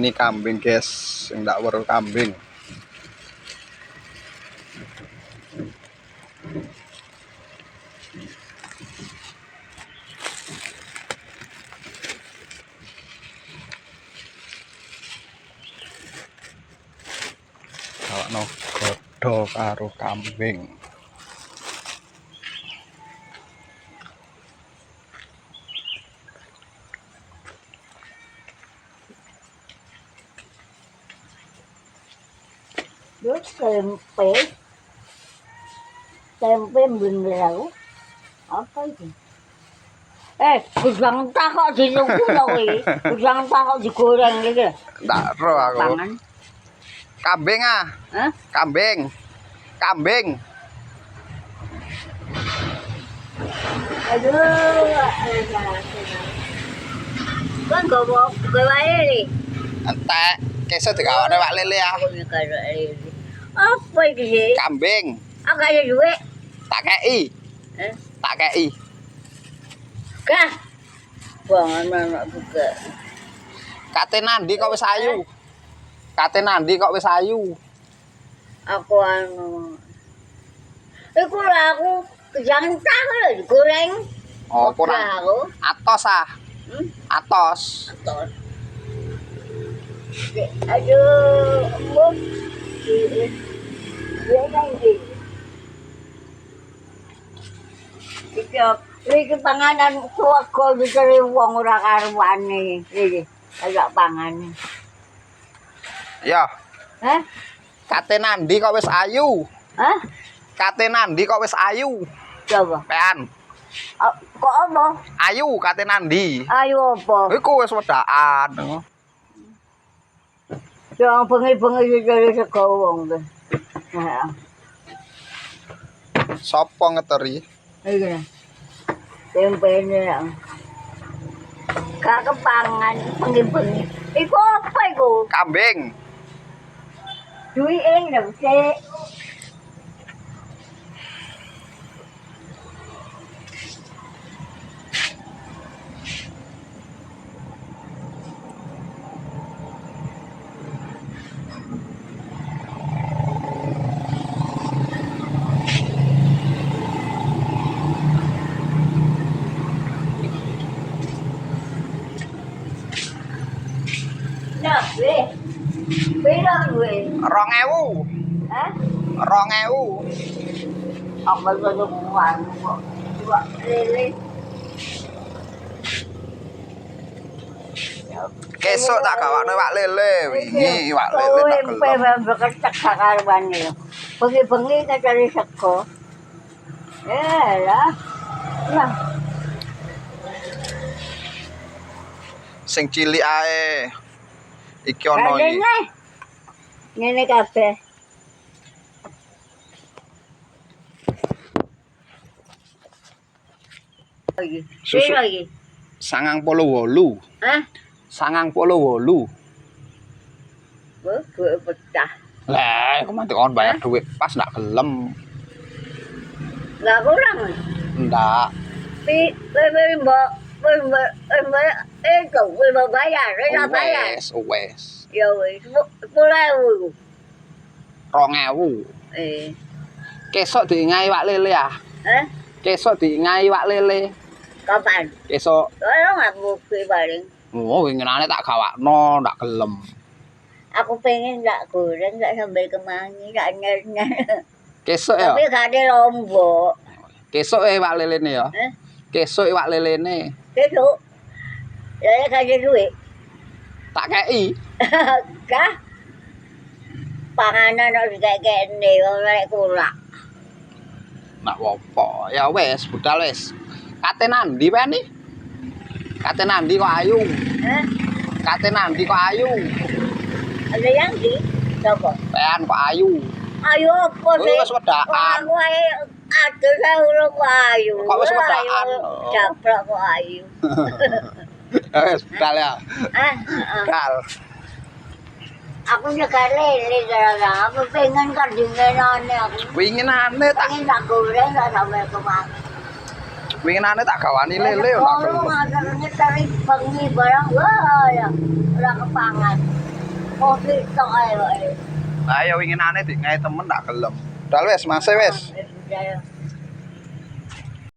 Ini kambing guys, enggak baru kambing. Kalau no godho karo kambing. Nước tempe bumbu apa itu? Udang tak kok dilungkuh lho. Udang tak kok digoreng gitu. Ndak ro aku. Pangan. Kambing ah. Hah? Kambing. Kambing. Aduh. Kan gawa ini. Entek, kesuk digawakne wak lele ah. Apa iki? Kambing. Aku ada duit. Tak kei. Tak kei. Kah? Bangan anak juga. Kate nandi kok wis ayu. Kate nandi kok wis ayu. Aku anu. Iku lah aku kejantah lho digoreng. Oh, kurang. Aku. Atos ah. Atos. Atos. Aduh, empuk. Dia lagi. Iki panganan swarga dicari wong ora karuane. Iki agak pangan. Ya, Hah? kate nandi kok wis ayu. Hah? Kate nandi kok wis ayu. Coba. Pean. Kok apa? Ayu kate nandi. Ayo apa? Iku wis wedaan. Yang bengi-bengi dicari sego wong tuh. Nah, Sopo ngeteri? iki. Tempe ini ya. Gak kepangan bengi-bengi. Iku apa iku? Kambing. Duit lho, Sik. Nah, weh. Piro duit? 2000. Hah? 2000. Apa itu bukan kok? Dua lele. Kesuk tak gawakne wak lele wingi, wak lele tak gelem. Kowe bekecek karuane. Bengi-bengi cari sego. Lah. Nah, Sing cilik ae. Iki ono iki. ngene kabeh. Susu. Piro iki? 98. Hah? 98. Duit pecah. Lah, aku mati kon bayar duit pas ndak gelem. Lah kurang. Ndak. Mbak bayar, bayar. Wes. Ya wis, 10.000. 2000. Kesuk diingai wak lele ah. Hah? Kesuk diingai wak lele. Kapan? Kesuk. Kalau nggak bukti paling. Oh, winginane tak gawakno, ndak gelem. Aku pengen nggak goreng, nggak sambil kemangi, nggak nyer-nyer. Kesuk ya. Tapi gak ada lombok. Kesuk wak lelene ya. Kesuk wak lelene. Besok, ya gak ada duit. Tak kei. Kah? Panganan harus kayak ini, orang kulak. Nak wopo. Ya wes, budal wes. Kate nandi pe ni? Kate nandi kok ayu. Hah? Kate nandi kok ayu. Ada yang di? Coba. Pean kok ayu. Ayo apa sih? Wis wedaan. Aku ada saya udah kok ayu. Kok wis wedaan? Japrak kok ayu. Wes, budal ya. Budal. Aku juga lele gara-gara aku pengen kardingenane aku. Winginane tak Pengen tak goreng gak sampai kemana. winginane tak gawani lele ora Kalau nggak ada tarik bengi barang, wah ya, udah kepangan. Oh, TikTok ayo. Nah, ya winginane dik ngae temen tak gelem. Dal wis, Mas wis. Budaya.